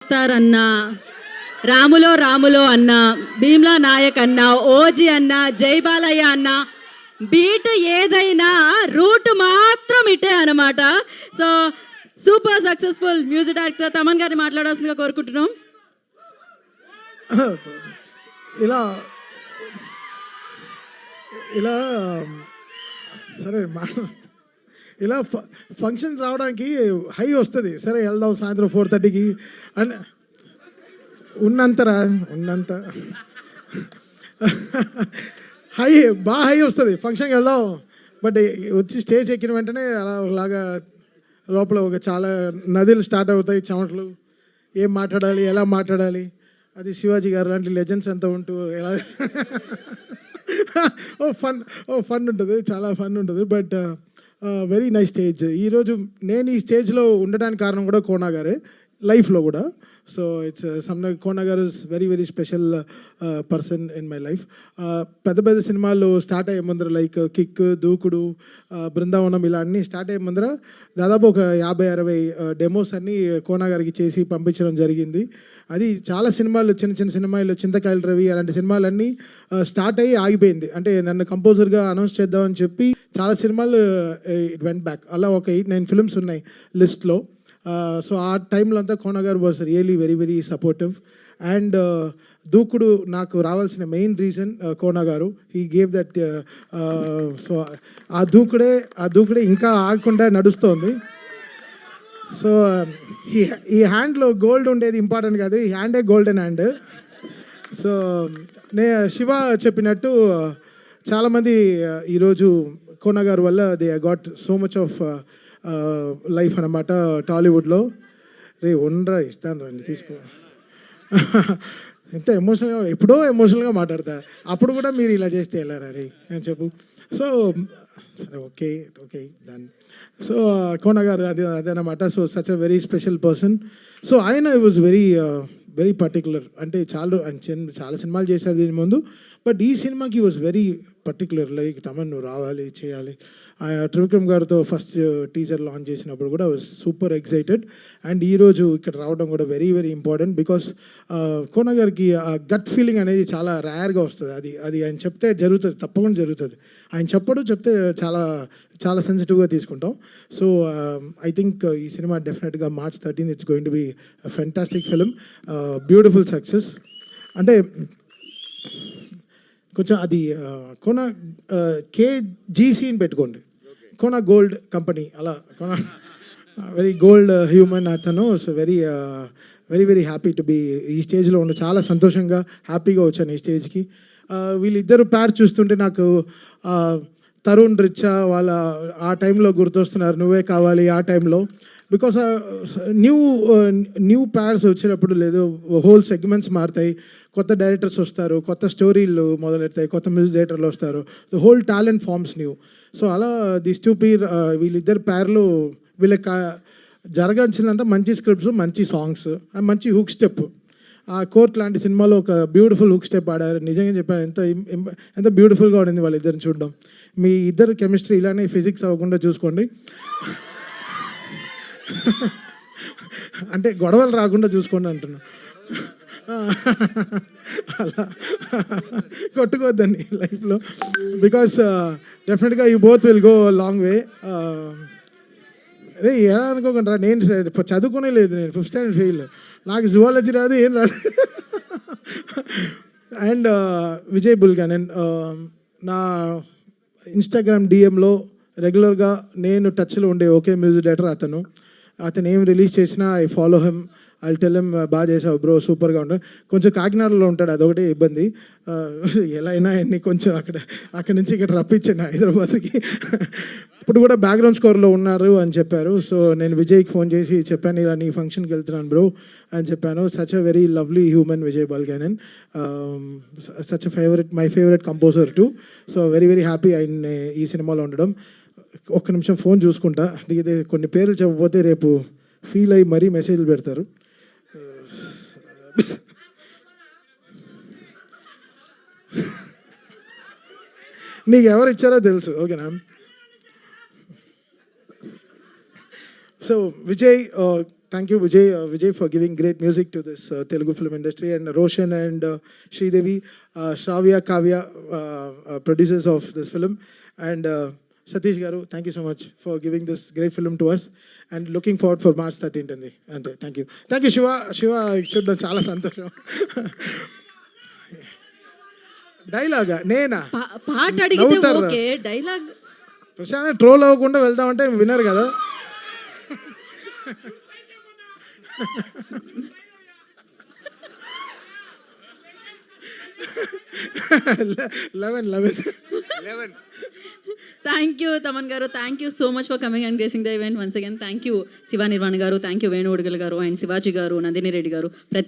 అన్న, రాములో రాములో అన్న, భీమ్లా నాయక్ అన్న, ఓజీ అన్న, జై బాలయ్య అన్న, బీట్ ఏదైనా రూట్ మాత్రం ఇటే అనమాట. So super successful music director Thaman గారిని మాట్లాడాల్సిందిగా కోరుకుంటున్నాం. ఇలా ఇలా సరే ఇలా ఫంక్షన్ రావడానికి హై వస్తుంది. సరే వెళ్దాం సాయంత్రం 4:30కి అని ఉన్నంత హై బాగా హై వస్తుంది. ఫంక్షన్కి వెళ్దాం, బట్ వచ్చి స్టేజ్ ఎక్కిన వెంటనే అలాగా లోపల ఒక చాలా నదులు స్టార్ట్ అవుతాయి, చెమటలు, ఏం మాట్లాడాలి, ఎలా మాట్లాడాలి. అది శివాజీ గారు లాంటి లెజెండ్స్ అంతా ఉంటూ ఎలా ఫన్ ఉంటుంది, చాలా ఫన్ ఉంటుంది. But very nice stage. ఈరోజు నేను ఈ స్టేజ్లో ఉండడానికి కారణం కూడా కోనా గారే, లైఫ్లో కూడా. సో ఇట్స్ కోనా గారు is very very special person in my life. పెద్ద పెద్ద సినిమాలు స్టార్ట్ అయ్యే ముందర లైక్ కిక్, దూకుడు, బృందావనం ఇలా అన్నీ స్టార్ట్ అయ్యే ముందర దాదాపు ఒక 50-60 డెమోస్ అన్నీ కోనా గారికి చేసి పంపించడం జరిగింది. అది చాలా సినిమాలు, చిన్న చిన్న సినిమాలు, చింతకాయల రవి అలాంటి సినిమాలన్నీ స్టార్ట్ అయ్యి ఆగిపోయింది. అంటే నన్ను కంపోజర్గా అనౌన్స్ చేద్దామని చెప్పి చాలా సినిమాలు ఇట్ వెంట్ బ్యాక్. అలా ఒక 8-9 ఫిల్మ్స్ ఉన్నాయి లిస్ట్లో. సో ఆ టైంలో అంతా కోనా గారు was really very very supportive. And దూకుడు నాకు రావాల్సిన మెయిన్ రీజన్ కోనా గారు. He gave that. సో ఆ దూకుడే ఇంకా ఆగకుండా నడుస్తోంది. సో ఈ హ్యాండ్లో గోల్డ్ ఉండేది ఇంపార్టెంట్ కాదు, ఈ హ్యాండే గోల్డెన్ హ్యాండ్. సో శివ చెప్పినట్టు చాలామంది ఈరోజు కోనా గారు వల్ల they got so much of life అనమాట టాలీవుడ్లో. ఉండరా ఇస్తాను రండి తీసుకో. ఎంత ఎమోషనల్గా, ఎప్పుడో ఎమోషనల్గా మాట్లాడతా, అప్పుడు కూడా మీరు ఇలా చేస్తే వెళ్ళారా రే అని చెప్పు. సో సరే ఓకే దాన్ని. సో కోనా గారు అదనమాట. So such a very special person. So ఆయన వాజ్ వెరీ పర్టికులర్. అంటే చాలా సినిమాలు చేశారు దీని ముందు, బట్ ఈ సినిమాకి was very particular. Like Thaman నువ్వు రావాలి, చేయాలి. త్రివిక్రమ్ గారితో ఫస్ట్ టీజర్ లాంచ్ చేసినప్పుడు కూడా వాజ్ సూపర్ ఎక్సైటెడ్. అండ్ ఈరోజు ఇక్కడ రావడం కూడా very very important. Because Kona గారికి ఆ గట్ ఫీలింగ్ అనేది చాలా రేర్గా వస్తుంది. అది ఆయన చెప్తే జరుగుతుంది, తప్పకుండా జరుగుతుంది. ఆయన చెప్తే చాలా చాలా సెన్సిటివ్గా తీసుకుంటాం. సో ఐ థింక్ ఈ సినిమా డెఫినెట్గా March 13 it's going to be fantastic film, beautiful success. అంటే కొంచెం అది కోనా KGCని పెట్టుకోండి, కోనా గోల్డ్ కంపెనీ. అలా కోనా వెరీ గోల్డ్ హ్యూమన్ అతను. So very very happy to be ఈ స్టేజ్లో ఉండి, చాలా సంతోషంగా హ్యాపీగా వచ్చాను ఈ స్టేజ్కి. వీళ్ళిద్దరు పేరు చూస్తుంటే నాకు తరుణ్ రిచా వాళ్ళ ఆ టైంలో గుర్తొస్తున్నారు, నువ్వే కావాలి ఆ టైంలో. బికాస్ న్యూ ప్యార్స్ వచ్చేటప్పుడు లేదు, హోల్ సెగ్మెంట్స్ మారుతాయి, కొత్త డైరెక్టర్స్ వస్తారు, కొత్త స్టోరీలు మొదలెడతాయి, కొత్త మ్యూజిక్ డైరెక్టర్లు వస్తారు, the whole talent forms new. So అలా దిస్ టూ పీర్ వీళ్ళిద్దరు ప్యార్లు వీళ్ళకి జరగాల్సినంత మంచి స్క్రిప్ట్స్, మంచి సాంగ్స్, మంచి హుక్ స్టెప్. ఆ కోర్ట్ లాంటి సినిమాలో ఒక బ్యూటిఫుల్ హుక్ స్టెప్ ఆడారు. నిజంగా చెప్పాను, ఎంత బ్యూటిఫుల్గా ఉండింది వాళ్ళిద్దరిని చూడడం. మీ ఇద్దరు కెమిస్ట్రీ ఇలానే ఫిజిక్స్ అవ్వకుండా చూసుకోండి, అంటే గొడవలు రాకుండా చూసుకోండి అంటున్నా. అలా కొట్టుకోవద్దండి లైఫ్లో. బికాస్ డెఫినెట్గా you both will go long way. అరే ఎలా అనుకోకుండా, నేను చదువుకునే లేదు, నేను 5th స్టాండర్డ్ ఫెయిల్, నాకు జువాలజీ రాదు, ఏం రాదు. అండ్ విజయ్ బుల్గానన్ నా ఇన్స్టాగ్రామ్ డిఎంలో రెగ్యులర్గా నేను టచ్లో ఉండే ఒకే మ్యూజిక్ డైరెక్టర్ అతను ఏం రిలీజ్ చేసినా I follow him, I tell him బాగా చేసావు బ్రో, సూపర్గా ఉంటాడు. కొంచెం కాకినాడలో ఉంటాడు, అదొకటే ఇబ్బంది. ఎలా అయినా కొంచెం అక్కడి నుంచి ఇక్కడ రప్పించాను హైదరాబాద్కి. ఇప్పుడు కూడా బ్యాక్గ్రౌండ్ స్కోర్లో ఉన్నారు అని చెప్పారు. సో నేను విజయ్కి ఫోన్ చేసి చెప్పాను, ఇలా నీ ఫంక్షన్కి వెళ్తున్నాను బ్రో అని చెప్పాను. Such a very lovely human Vijay Bulganin, such a my favourite composer too. So very very happy ఆయన ఈ సినిమాలో ఉండడం. ఒక్క నిమిషం ఫోన్ చూసుకుంటా, దిగితే కొన్ని పేర్లు చెప్పకపోతే రేపు ఫీల్ అయ్యి మరీ మెసేజ్లు పెడతారు. నీకు ఎవరు ఇచ్చారో తెలుసు, ఓకేనా? So Vijay thank you, Vijay, for giving great music to this Telugu film industry, and Roshan and Sridevi, Shravya, Kavya, producers of this film, and Satish Garu, thank you so much for giving this great film to us, and looking forward for March 13th. And thank you, Shiva, చూడడం చాలా సంతోషం. డైలాగా నేనా పాట అడిగితే నవ్వుతారా? Okay, dialogue Prashanth troll అవ్వకుండా వెళ్దామంటే వినరు కదా. 11. థ్యాంక్ యూ తమన్ గారు, thank you so much for coming and gracing the event once again. Thank you Shiva Nirvan గారు, థ్యాంక్ యూ వేణు ఉడగల్ గారు, అండ్ శివాజీ గారు, నందిని రెడ్డి గారు, ప్రత్యేక